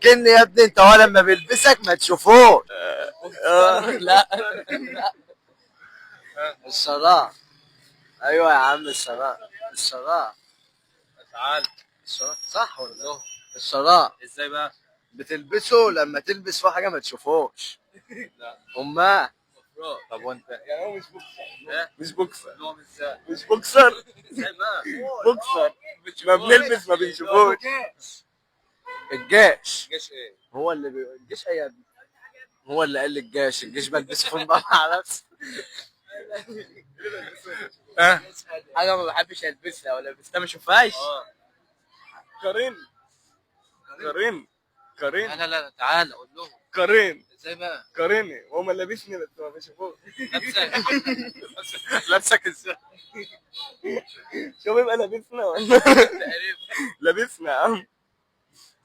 كن يا ابني انت، هو لما بيلبسك ما تشوفوش. لا. الشراع. ايوه يا عم الشراع. الشراع. تعال. الشراع صح ولا لا؟ الشراع ازاي بقى؟ بتلبسه لما تلبس فيه حاجه ما تشوفوش. لا. امها. طب وانت؟ يعني هو مش بوكسر. ايه؟ مش بوكسر. نوم ازاي؟ مش بوكسر. ازاي بقى؟ بوكسر. ما بنلبس ما بنشوفوش. الجيش. جيش ايه؟ هو اللي الجيش ايه يا ابني؟ هو اللي قال لي الجيش بلبسه في النهار على نفسي. ها؟ حاجه ما بحبش البسها ولا لبستها ما اشوفهاش. قارين. قارين. قارين. لا لا لا تعال قول لهم. قارين. ازاي بقى؟ قاريني وهم لابسني بس ما بشوفوش. لابسك. لابسك ازاي؟ شوف يبقى لابسنا ولا تقريبا. لابسنا يا عم.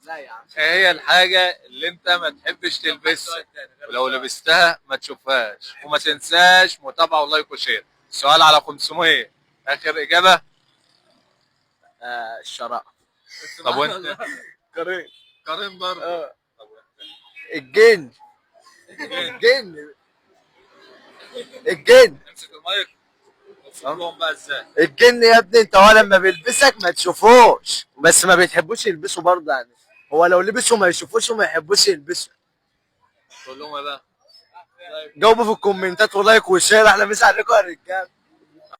لا يا عم. ايه هي الحاجة اللي انت ما تحبش تلبسها ولو لبستها ما تشوفهاش؟ وما تنساش متابعة ولايك وشير. السؤال على 500. اخر اجابة. الشراع. طب وانت؟ قارين. قارن برضه. طب وانت؟ الجن. الجن. الجن. امسك المايك وفوق لهم بقى ازاي؟ الجن يا ابني انت، هو لما بيلبسك ما تشوفوش، بس ما بيتحبوش يلبسوا برضه يعني. هو لو لبسوا ما يشوفوش وما يحبوش يلبسوا. تقول لهم ايه بقى؟ جاوبوا في الكومنتات ولايك وشير، احنا مسا عليكم يا رجاله.